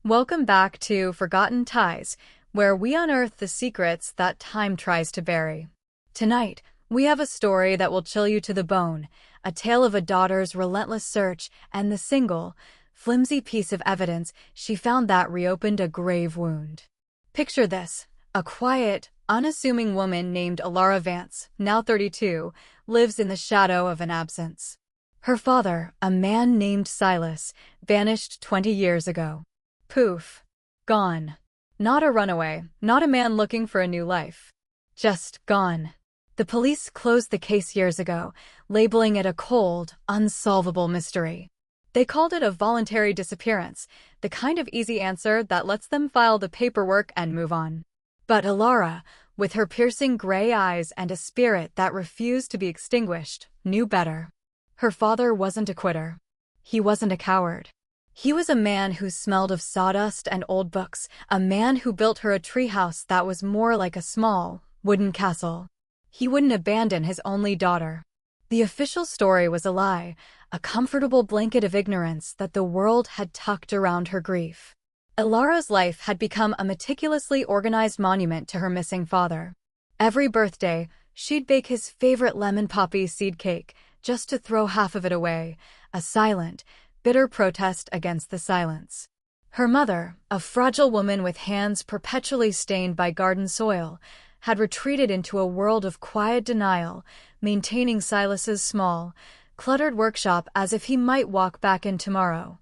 Welcome back to Forgotten Ties, where we unearth the secrets that time tries to bury. Tonight, we have a story that will chill you to the bone, a tale of a daughter's relentless search and the single, flimsy piece of evidence she found that reopened a grave wound. Picture this: a quiet, unassuming woman named Elara Vance, now 32, lives in the shadow of an absence. Her father, a man named Silas, vanished 20 years ago. Poof. Gone. Not a runaway, not a man looking for a new life. Just gone. The police closed the case years ago, labeling it a cold, unsolvable mystery. They called it a voluntary disappearance, the kind of easy answer that lets them file the paperwork and move on. But Elara, with her piercing gray eyes and a spirit that refused to be extinguished, knew better. Her father wasn't a quitter. He wasn't a coward. He was a man who smelled of sawdust and old books, a man who built her a treehouse that was more like a small, wooden castle. He wouldn't abandon his only daughter. The official story was a lie, a comfortable blanket of ignorance that the world had tucked around her grief. Elara's life had become a meticulously organized monument to her missing father. Every birthday, she'd bake his favorite lemon poppy seed cake, just to throw half of it away, a silent, bitter protest against the silence. Her mother, a fragile woman with hands perpetually stained by garden soil, had retreated into a world of quiet denial, maintaining Silas's small, cluttered workshop as if he might walk back in tomorrow,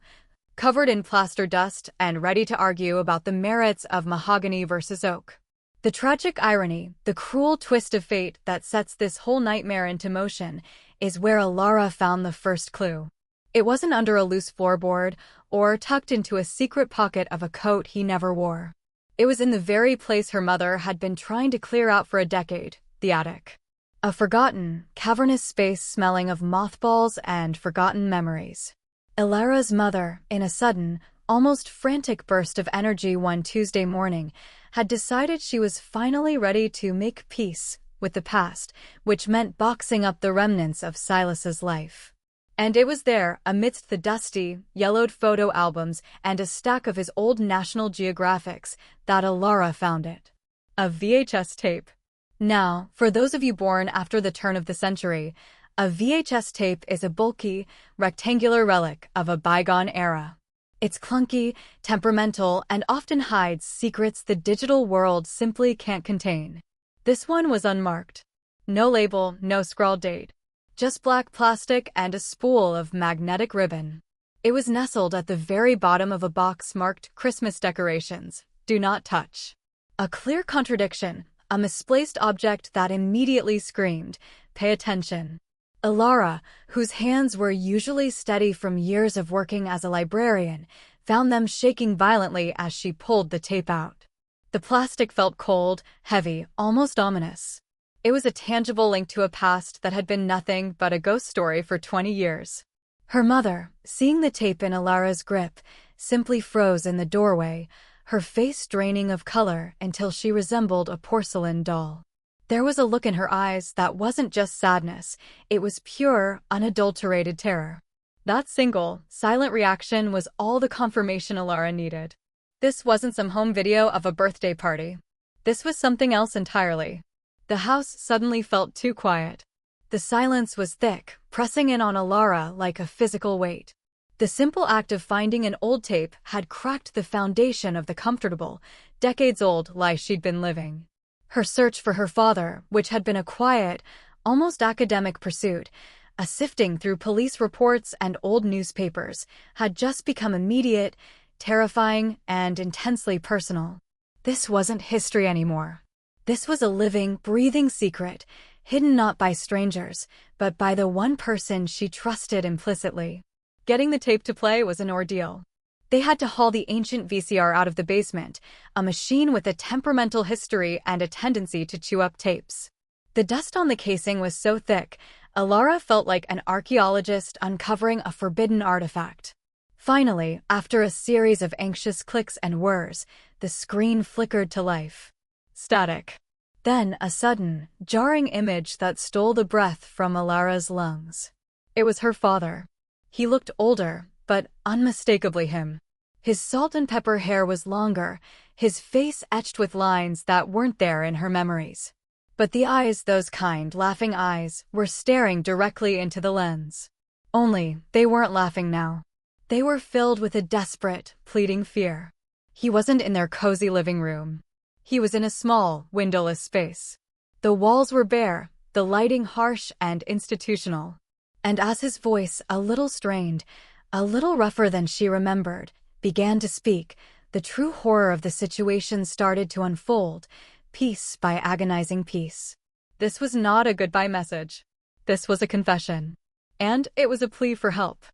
covered in plaster dust and ready to argue about the merits of mahogany versus oak. The tragic irony, the cruel twist of fate that sets this whole nightmare into motion, is where Elara found the first clue. It wasn't under a loose floorboard or tucked into a secret pocket of a coat he never wore. It was in the very place her mother had been trying to clear out for a decade, the attic. A forgotten, cavernous space smelling of mothballs and forgotten memories. Elara's mother, in a sudden, almost frantic burst of energy one Tuesday morning, had decided she was finally ready to make peace with the past, which meant boxing up the remnants of Silas's life. And it was there, amidst the dusty, yellowed photo albums and a stack of his old National Geographics, that Elara found it. A VHS tape. Now, for those of you born after the turn of the century, a VHS tape is a bulky, rectangular relic of a bygone era. It's clunky, temperamental, and often hides secrets the digital world simply can't contain. This one was unmarked. No label, no scrawled date. Just black plastic and a spool of magnetic ribbon. It was nestled at the very bottom of a box marked Christmas decorations, do not touch. A clear contradiction, a misplaced object that immediately screamed, pay attention. Elara, whose hands were usually steady from years of working as a librarian, found them shaking violently as she pulled the tape out. The plastic felt cold, heavy, almost ominous. It was a tangible link to a past that had been nothing but a ghost story for 20 years. Her mother, seeing the tape in Elara's grip, simply froze in the doorway, her face draining of color until she resembled a porcelain doll. There was a look in her eyes that wasn't just sadness, it was pure, unadulterated terror. That single, silent reaction was all the confirmation Elara needed. This wasn't some home video of a birthday party. This was something else entirely. The house suddenly felt too quiet. The silence was thick, pressing in on Elara like a physical weight. The simple act of finding an old tape had cracked the foundation of the comfortable, decades-old life she'd been living. Her search for her father, which had been a quiet, almost academic pursuit, a sifting through police reports and old newspapers, had just become immediate, terrifying, and intensely personal. This wasn't history anymore. This was a living, breathing secret, hidden not by strangers, but by the one person she trusted implicitly. Getting the tape to play was an ordeal. They had to haul the ancient VCR out of the basement, a machine with a temperamental history and a tendency to chew up tapes. The dust on the casing was so thick, Elara felt like an archaeologist uncovering a forbidden artifact. Finally, after a series of anxious clicks and whirs, the screen flickered to life. Static. Then a sudden, jarring image that stole the breath from Elara's lungs. It was her father. He looked older, but unmistakably him. His salt and pepper hair was longer, his face etched with lines that weren't there in her memories. But the eyes, those kind, laughing eyes, were staring directly into the lens. Only, they weren't laughing now. They were filled with a desperate, pleading fear. He wasn't in their cozy living room. He was in a small, windowless space. The walls were bare, the lighting harsh and institutional. And as his voice, a little strained, a little rougher than she remembered, began to speak, the true horror of the situation started to unfold, piece by agonizing piece. This was not a goodbye message. This was a confession. And it was a plea for help.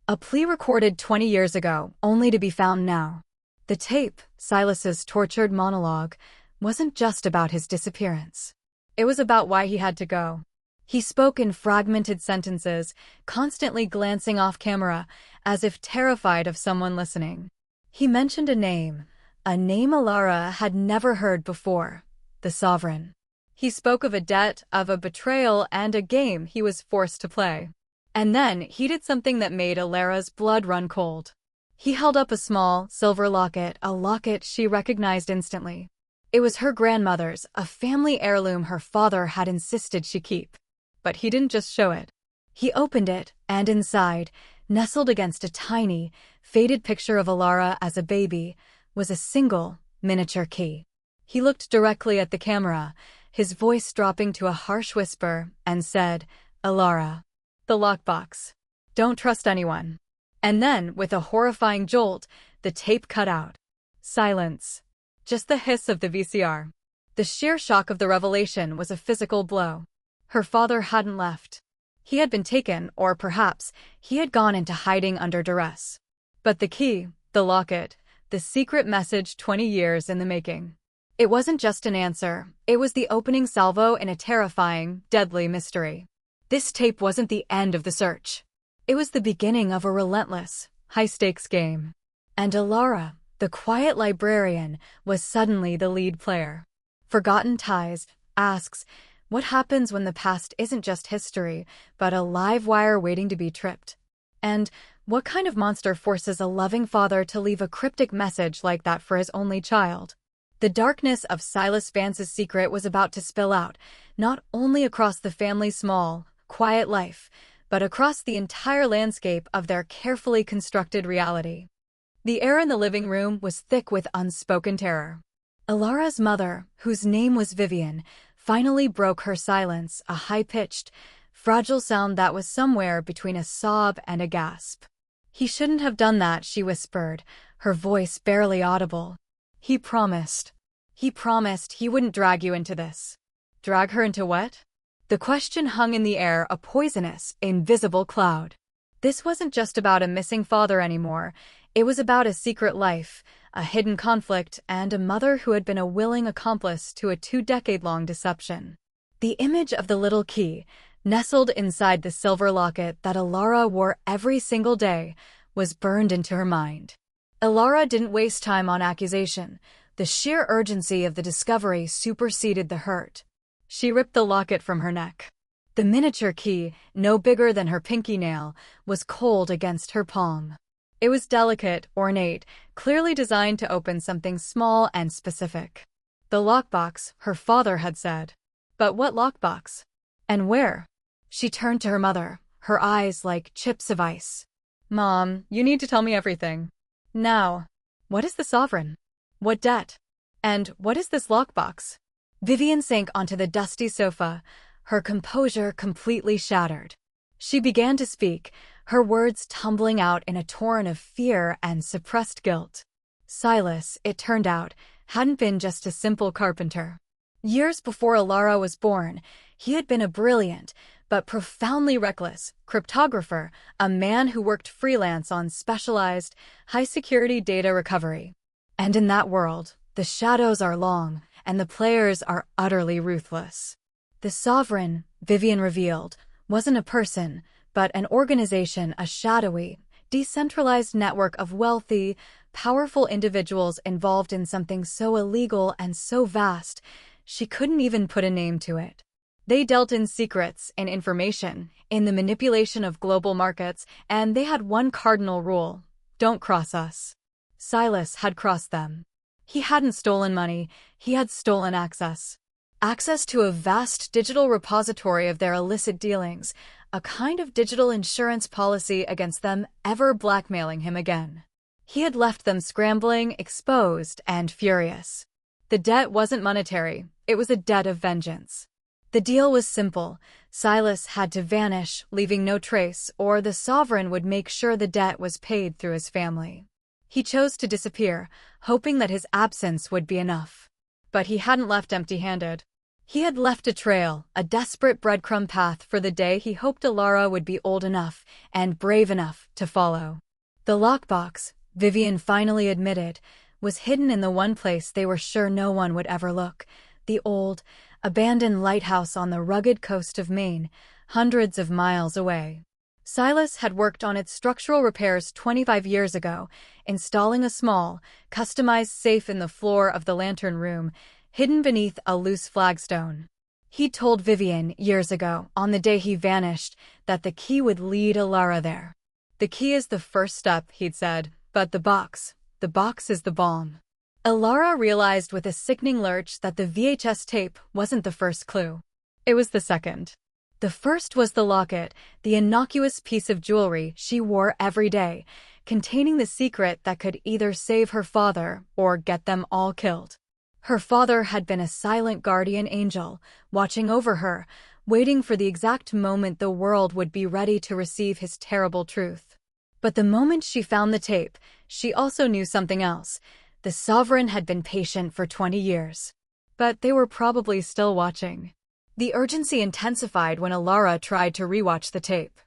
A plea recorded 20 years ago, only to be found now. The tape, Silas's tortured monologue, wasn't just about his disappearance. It was about why he had to go. He spoke in fragmented sentences, constantly glancing off camera, as if terrified of someone listening. He mentioned a name Elara had never heard before, the Sovereign. He spoke of a debt, of a betrayal, and a game he was forced to play. And then he did something that made Elara's blood run cold. He held up a small, silver locket, a locket she recognized instantly. It was her grandmother's, a family heirloom her father had insisted she keep. But he didn't just show it. He opened it, and inside, nestled against a tiny, faded picture of Elara as a baby, was a single, miniature key. He looked directly at the camera, his voice dropping to a harsh whisper, and said, "Elara. The lockbox. Don't trust anyone." And then, with a horrifying jolt, the tape cut out. Silence. Just the hiss of the VCR. The sheer shock of the revelation was a physical blow. Her father hadn't left. He had been taken, or perhaps he had gone into hiding under duress. But the key, the locket, the secret message 20 years in the making. It wasn't just an answer, it was the opening salvo in a terrifying, deadly mystery. This tape wasn't the end of the search. It was the beginning of a relentless, high-stakes game. And Elara, the quiet librarian, was suddenly the lead player. Forgotten Ties asks, what happens when the past isn't just history, but a live wire waiting to be tripped? And what kind of monster forces a loving father to leave a cryptic message like that for his only child? The darkness of Silas Vance's secret was about to spill out, not only across the family's small, quiet life, but across the entire landscape of their carefully constructed reality. The air in the living room was thick with unspoken terror. Elara's mother, whose name was Vivian, finally broke her silence, a high-pitched, fragile sound that was somewhere between a sob and a gasp. "He shouldn't have done that," she whispered, her voice barely audible. He promised he wouldn't drag you into this." Drag her into what? The question hung in the air, a poisonous, invisible cloud. This wasn't just about a missing father anymore. It was about a secret life, a hidden conflict, and a mother who had been a willing accomplice to a 2-decade-long deception. The image of the little key, nestled inside the silver locket that Elara wore every single day, was burned into her mind. Elara didn't waste time on accusation. The sheer urgency of the discovery superseded the hurt. She ripped the locket from her neck. The miniature key, no bigger than her pinky nail, was cold against her palm. It was delicate, ornate, clearly designed to open something small and specific. The lockbox, her father had said. But what lockbox? And where? She turned to her mother, her eyes like chips of ice. "Mom, you need to tell me everything. Now. What is the Sovereign? What debt? And what is this lockbox?" Vivian sank onto the dusty sofa, her composure completely shattered. She began to speak, her words tumbling out in a torrent of fear and suppressed guilt. Silas, it turned out, hadn't been just a simple carpenter. Years before Elara was born, he had been a brilliant, but profoundly reckless, cryptographer, a man who worked freelance on specialized, high-security data recovery. And in that world, the shadows are long, and the players are utterly ruthless. The Sovereign, Vivian revealed, wasn't a person, but an organization, a shadowy, decentralized network of wealthy, powerful individuals involved in something so illegal and so vast, she couldn't even put a name to it. They dealt in secrets, in information, in the manipulation of global markets, and they had one cardinal rule: don't cross us. Silas had crossed them. He hadn't stolen money, he had stolen access. Access to a vast digital repository of their illicit dealings, a kind of digital insurance policy against them ever blackmailing him again. He had left them scrambling, exposed, and furious. The debt wasn't monetary, it was a debt of vengeance. The deal was simple. Silas had to vanish, leaving no trace, or the sovereign would make sure the debt was paid through his family. He chose to disappear, hoping that his absence would be enough. But he hadn't left empty-handed. He had left a trail, a desperate breadcrumb path for the day he hoped Elara would be old enough and brave enough to follow. The lockbox, Vivian finally admitted, was hidden in the one place they were sure no one would ever look, the old, abandoned lighthouse on the rugged coast of Maine, hundreds of miles away. Silas had worked on its structural repairs 25 years ago, installing a small, customized safe in the floor of the lantern room, hidden beneath a loose flagstone. He'd told Vivian years ago, on the day he vanished, that the key would lead Elara there. The key is the first step, he'd said, but the box is the balm. Elara realized with a sickening lurch that the VHS tape wasn't the first clue. It was the second. The first was the locket, the innocuous piece of jewelry she wore every day, containing the secret that could either save her father or get them all killed. Her father had been a silent guardian angel, watching over her, waiting for the exact moment the world would be ready to receive his terrible truth. But the moment she found the tape, she also knew something else. The sovereign had been patient for 20 years. But they were probably still watching. The urgency intensified when Elara tried to rewatch the tape.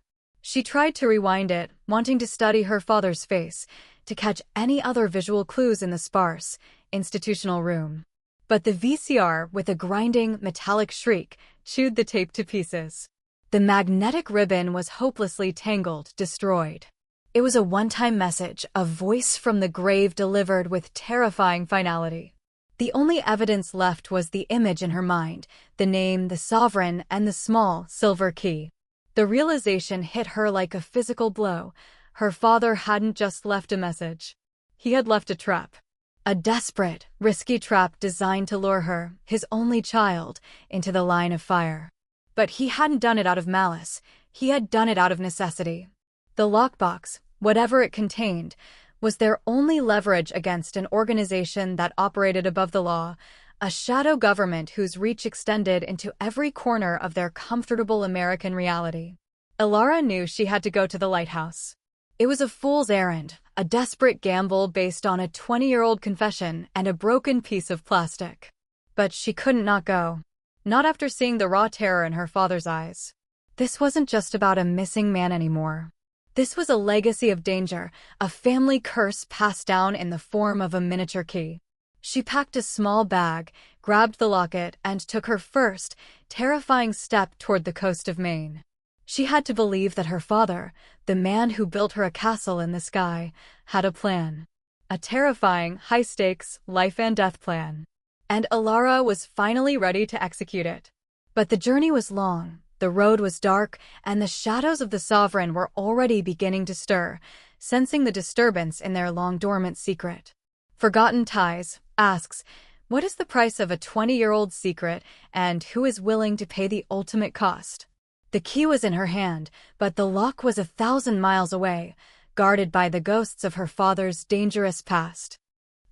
She tried to rewind it, wanting to study her father's face, to catch any other visual clues in the sparse, institutional room. But the VCR, with a grinding, metallic shriek, chewed the tape to pieces. The magnetic ribbon was hopelessly tangled, destroyed. It was a one-time message, a voice from the grave delivered with terrifying finality. The only evidence left was the image in her mind, the name, the sovereign, and the small, silver key. The realization hit her like a physical blow. Her father hadn't just left a message. He had left a trap. A desperate, risky trap designed to lure her, his only child, into the line of fire. But he hadn't done it out of malice. He had done it out of necessity. The lockbox, whatever it contained, was their only leverage against an organization that operated above the law, a shadow government whose reach extended into every corner of their comfortable American reality. Elara knew she had to go to the lighthouse. It was a fool's errand, a desperate gamble based on a 20-year-old confession and a broken piece of plastic. But she couldn't not go. Not after seeing the raw terror in her father's eyes. This wasn't just about a missing man anymore. This was a legacy of danger, a family curse passed down in the form of a miniature key. She packed a small bag, grabbed the locket, and took her first, terrifying step toward the coast of Maine. She had to believe that her father, the man who built her a castle in the sky, had a plan. A terrifying, high-stakes, life-and-death plan. And Elara was finally ready to execute it. But the journey was long. The road was dark, and the shadows of the sovereign were already beginning to stir, sensing the disturbance in their long-dormant secret. Forgotten Ties asks, what is the price of a 20-year-old secret, and who is willing to pay the ultimate cost? The key was in her hand, but the lock was 1,000 miles away, guarded by the ghosts of her father's dangerous past.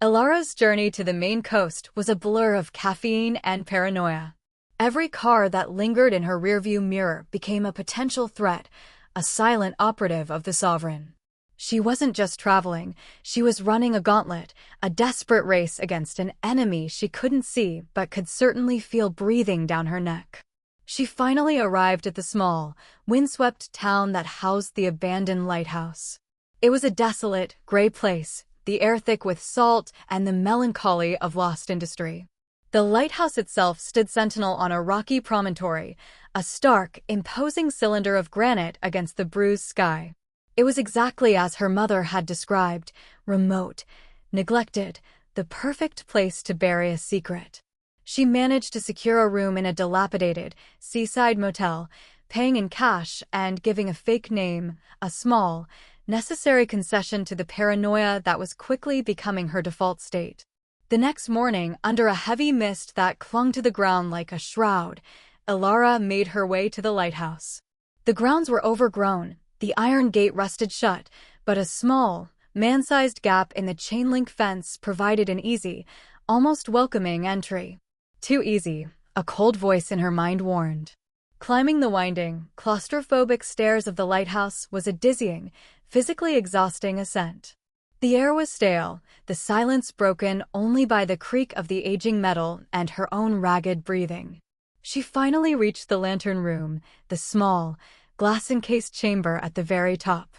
Elara's journey to the Maine coast was a blur of caffeine and paranoia. Every car that lingered in her rearview mirror became a potential threat, a silent operative of the sovereign. She wasn't just traveling, she was running a gauntlet, a desperate race against an enemy she couldn't see but could certainly feel breathing down her neck. She finally arrived at the small, windswept town that housed the abandoned lighthouse. It was a desolate, gray place, the air thick with salt and the melancholy of lost industry. The lighthouse itself stood sentinel on a rocky promontory, a stark, imposing cylinder of granite against the bruised sky. It was exactly as her mother had described, remote, neglected, the perfect place to bury a secret. She managed to secure a room in a dilapidated, seaside motel, paying in cash and giving a fake name, a small, necessary concession to the paranoia that was quickly becoming her default state. The next morning, under a heavy mist that clung to the ground like a shroud, Elara made her way to the lighthouse. The grounds were overgrown, the iron gate rusted shut, but a small, man-sized gap in the chain-link fence provided an easy, almost welcoming entry. Too easy, a cold voice in her mind warned. Climbing the winding, claustrophobic stairs of the lighthouse was a dizzying, physically exhausting ascent. The air was stale, the silence broken only by the creak of the aging metal and her own ragged breathing. She finally reached the lantern room, the small, glass-encased chamber at the very top.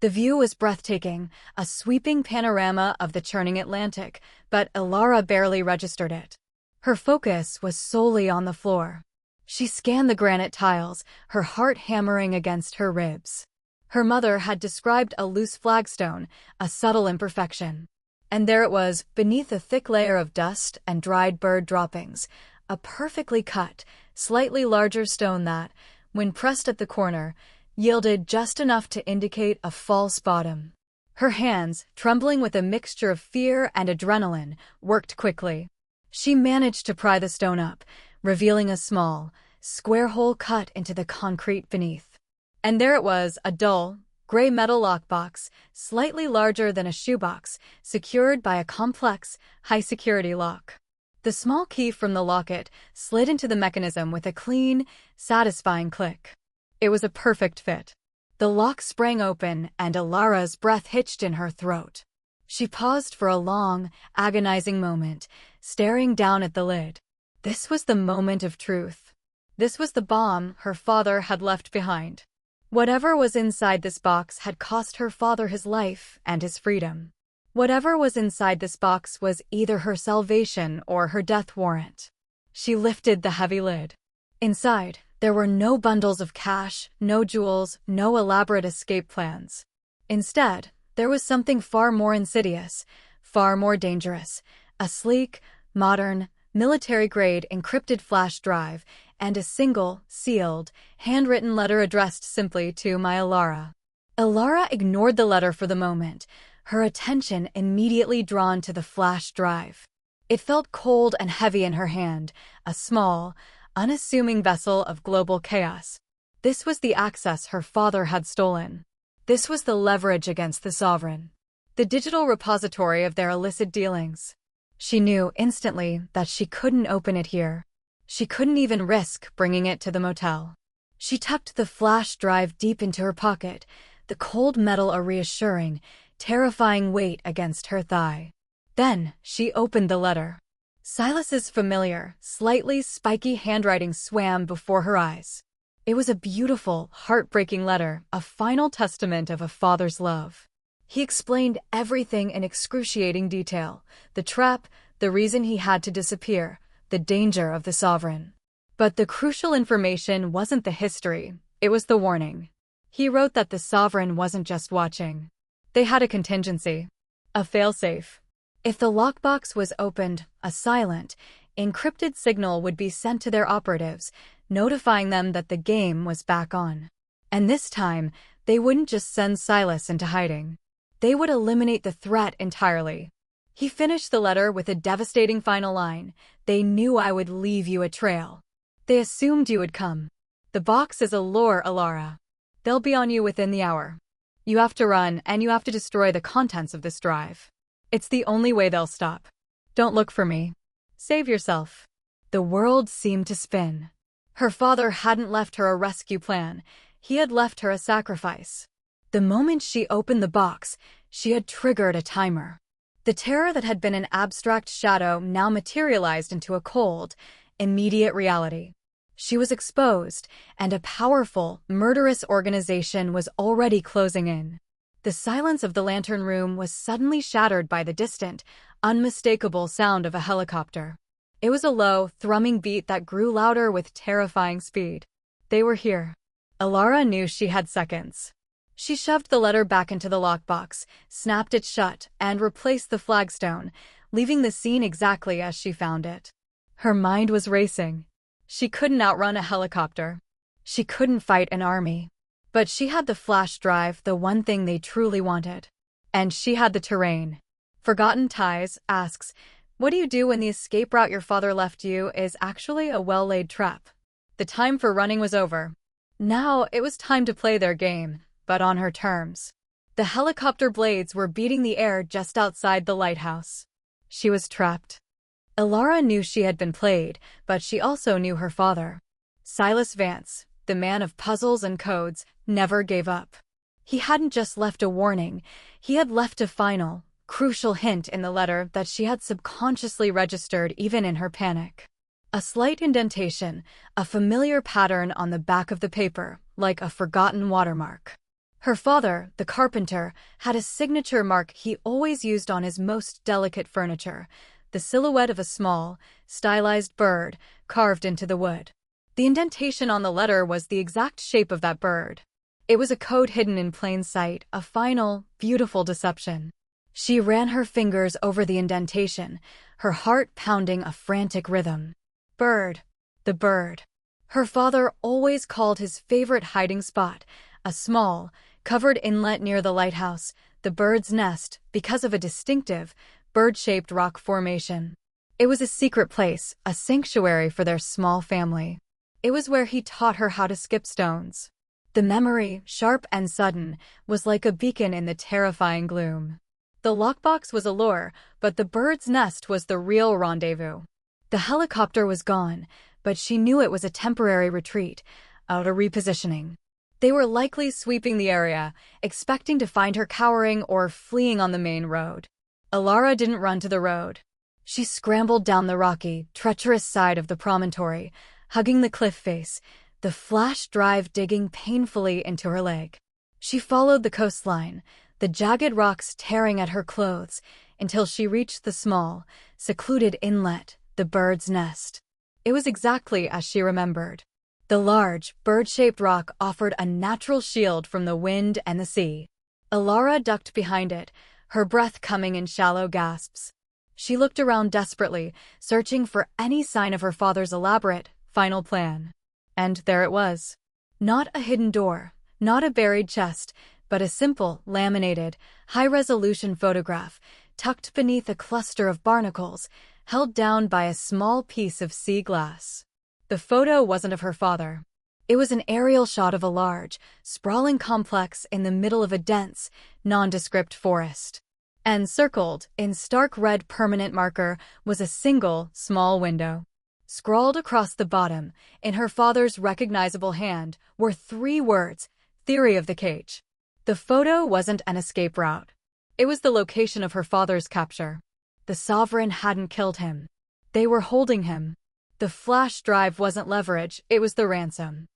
The view was breathtaking, a sweeping panorama of the churning Atlantic, but Elara barely registered it. Her focus was solely on the floor. She scanned the granite tiles, her heart hammering against her ribs. Her mother had described a loose flagstone, a subtle imperfection. And there it was, beneath a thick layer of dust and dried bird droppings, a perfectly cut, slightly larger stone that, when pressed at the corner, yielded just enough to indicate a false bottom. Her hands, trembling with a mixture of fear and adrenaline, worked quickly. She managed to pry the stone up, revealing a small, square hole cut into the concrete beneath. And there it was, a dull, gray metal lockbox, slightly larger than a shoebox, secured by a complex, high-security lock. The small key from the locket slid into the mechanism with a clean, satisfying click. It was a perfect fit. The lock sprang open, and Elara's breath hitched in her throat. She paused for a long, agonizing moment, staring down at the lid. This was the moment of truth. This was the bomb her father had left behind. Whatever was inside this box had cost her father his life and his freedom. Whatever was inside this box was either her salvation or her death warrant. She lifted the heavy lid. Inside, there were no bundles of cash, no jewels, no elaborate escape plans. Instead, there was something far more insidious, far more dangerous, a sleek, modern, military-grade encrypted flash drive, and a single, sealed, handwritten letter addressed simply to my Elara. Elara ignored the letter for the moment, her attention immediately drawn to the flash drive. It felt cold and heavy in her hand, a small, unassuming vessel of global chaos. This was the access her father had stolen. This was the leverage against the sovereign. The digital repository of their illicit dealings. She knew instantly that she couldn't open it here. She couldn't even risk bringing it to the motel. She tucked the flash drive deep into her pocket, the cold metal a reassuring, terrifying weight against her thigh. Then she opened the letter. Silas's familiar, slightly spiky handwriting swam before her eyes. It was a beautiful, heartbreaking letter, a final testament of a father's love. He explained everything in excruciating detail, the trap, the reason he had to disappear, the danger of the sovereign. But the crucial information wasn't the history, it was the warning. He wrote that the sovereign wasn't just watching. They had a contingency, a failsafe. If the lockbox was opened, a silent, encrypted signal would be sent to their operatives, notifying them that the game was back on. And this time, they wouldn't just send Silas into hiding. They would eliminate the threat entirely. He finished the letter with a devastating final line. They knew I would leave you a trail. They assumed you would come. The box is a lure, Elara. They'll be on you within the hour. You have to run, and you have to destroy the contents of this drive. It's the only way they'll stop. Don't look for me. Save yourself. The world seemed to spin. Her father hadn't left her a rescue plan. He had left her a sacrifice. The moment she opened the box, she had triggered a timer. The terror that had been an abstract shadow now materialized into a cold, immediate reality. She was exposed, and a powerful, murderous organization was already closing in. The silence of the lantern room was suddenly shattered by the distant, unmistakable sound of a helicopter. It was a low, thrumming beat that grew louder with terrifying speed. They were here. Elara knew she had seconds. She shoved the letter back into the lockbox, snapped it shut, and replaced the flagstone, leaving the scene exactly as she found it. Her mind was racing. She couldn't outrun a helicopter. She couldn't fight an army. But she had the flash drive, the one thing they truly wanted. And she had the terrain. Forgotten Ties asks, what do you do when the escape route your father left you is actually a well-laid trap? The time for running was over. Now it was time to play their game, but on her terms. The helicopter blades were beating the air just outside the lighthouse. She was trapped. Elara knew she had been played, but she also knew her father. Silas Vance, the man of puzzles and codes, never gave up. He hadn't just left a warning, he had left a final, crucial hint in the letter that she had subconsciously registered even in her panic. A slight indentation, a familiar pattern on the back of the paper, like a forgotten watermark. Her father, the carpenter, had a signature mark he always used on his most delicate furniture, the silhouette of a small, stylized bird carved into the wood. The indentation on the letter was the exact shape of that bird. It was a code hidden in plain sight, a final, beautiful deception. She ran her fingers over the indentation, her heart pounding a frantic rhythm. Bird. The bird. Her father always called his favorite hiding spot, a small, covered inlet near the lighthouse, the bird's nest, because of a distinctive, bird-shaped rock formation. It was a secret place, a sanctuary for their small family. It was where he taught her how to skip stones. The memory, sharp and sudden, was like a beacon in the terrifying gloom. The lockbox was a lure, but the bird's nest was the real rendezvous. The helicopter was gone, but she knew it was a temporary retreat, a repositioning. They were likely sweeping the area, expecting to find her cowering or fleeing on the main road. Elara didn't run to the road. She scrambled down the rocky, treacherous side of the promontory, hugging the cliff face, the flash drive digging painfully into her leg. She followed the coastline, the jagged rocks tearing at her clothes, until she reached the small, secluded inlet, the bird's nest. It was exactly as she remembered. The large, bird-shaped rock offered a natural shield from the wind and the sea. Elara ducked behind it, her breath coming in shallow gasps. She looked around desperately, searching for any sign of her father's elaborate, final plan. And there it was. Not a hidden door, not a buried chest, but a simple, laminated, high-resolution photograph, tucked beneath a cluster of barnacles, held down by a small piece of sea glass. The photo wasn't of her father. It was an aerial shot of a large, sprawling complex in the middle of a dense, nondescript forest. And circled, in stark red permanent marker, was a single, small window. Scrawled across the bottom, in her father's recognizable hand, were 3 words, Theory of the Cage. The photo wasn't an escape route. It was the location of her father's capture. The Sovereign hadn't killed him. They were holding him. The flash drive wasn't leverage, it was the ransom.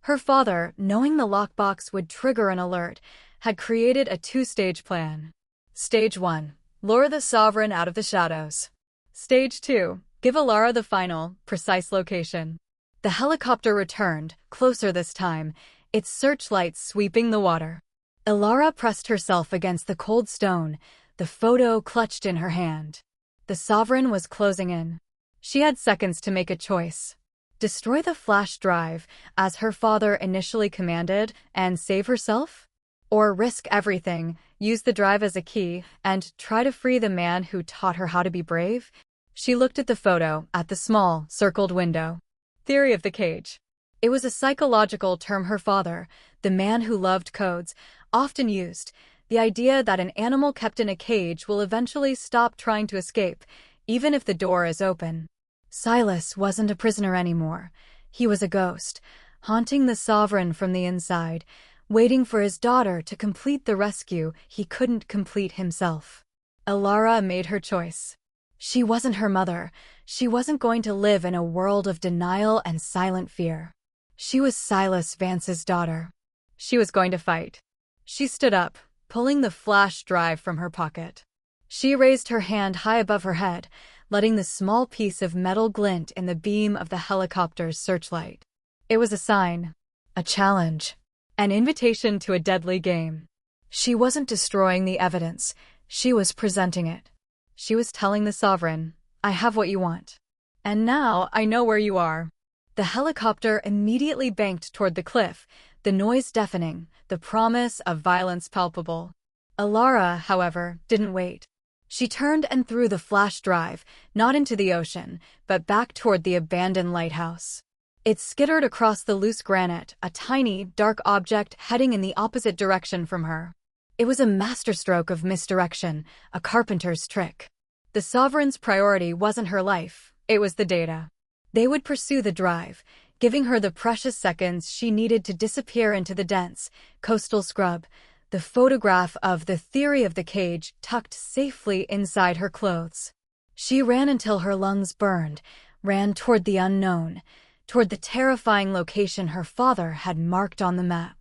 Her father, knowing the lockbox would trigger an alert, had created a 2-stage plan. Stage 1. Lure the Sovereign out of the shadows. Stage 2. Give Elara the final, precise location. The helicopter returned, closer this time, its searchlights sweeping the water. Elara pressed herself against the cold stone, the photo clutched in her hand. The Sovereign was closing in. She had seconds to make a choice. Destroy the flash drive, as her father initially commanded, and save herself? Or risk everything, use the drive as a key, and try to free the man who taught her how to be brave? She looked at the photo, at the small, circled window. Theory of the cage. It was a psychological term her father, the man who loved codes, often used. The idea that an animal kept in a cage will eventually stop trying to escape, even if the door is open. Silas wasn't a prisoner anymore. He was a ghost, haunting the Sovereign from the inside, waiting for his daughter to complete the rescue he couldn't complete himself. Elara made her choice. She wasn't her mother. She wasn't going to live in a world of denial and silent fear. She was Silas Vance's daughter. She was going to fight. She stood up, pulling the flash drive from her pocket. She raised her hand high above her head, letting the small piece of metal glint in the beam of the helicopter's searchlight. It was a sign, a challenge, an invitation to a deadly game. She wasn't destroying the evidence, she was presenting it. She was telling the Sovereign, I have what you want. And now I know where you are. The helicopter immediately banked toward the cliff, the noise deafening, the promise of violence palpable. Elara, however, didn't wait. She turned and threw the flash drive, not into the ocean, but back toward the abandoned lighthouse. It skittered across the loose granite, a tiny, dark object heading in the opposite direction from her. It was a masterstroke of misdirection, a carpenter's trick. The Sovereign's priority wasn't her life, it was the data. They would pursue the drive, giving her the precious seconds she needed to disappear into the dense, coastal scrub, the photograph of the theory of the cage tucked safely inside her clothes. She ran until her lungs burned, ran toward the unknown, toward the terrifying location her father had marked on the map.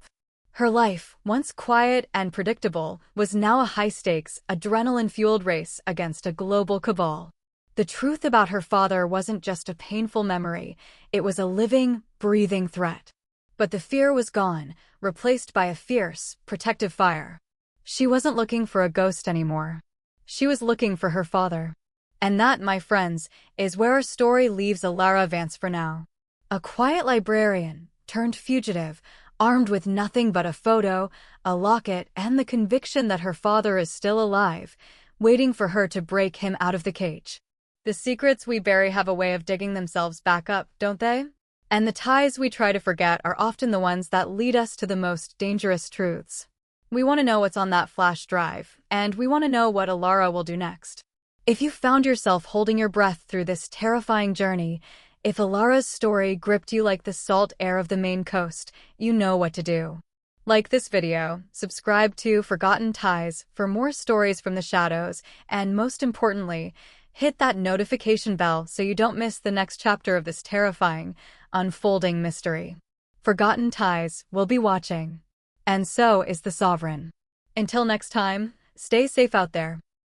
Her life, once quiet and predictable, was now a high-stakes, adrenaline-fueled race against a global cabal. The truth about her father wasn't just a painful memory, it was a living, breathing threat. But the fear was gone, replaced by a fierce, protective fire. She wasn't looking for a ghost anymore. She was looking for her father. And that, my friends, is where our story leaves Elara Vance for now. A quiet librarian, turned fugitive, armed with nothing but a photo, a locket, and the conviction that her father is still alive, waiting for her to break him out of the cage. The secrets we bury have a way of digging themselves back up, don't they? And the ties we try to forget are often the ones that lead us to the most dangerous truths. We want to know what's on that flash drive, and we want to know what Elara will do next. If you found yourself holding your breath through this terrifying journey, if Elara's story gripped you like the salt air of the Maine coast, you know what to do. Like this video, subscribe to Forgotten Ties for more stories from the shadows, and most importantly, hit that notification bell so you don't miss the next chapter of this terrifying, unfolding mystery. Forgotten Ties will be watching. And so is the Sovereign. Until next time, stay safe out there.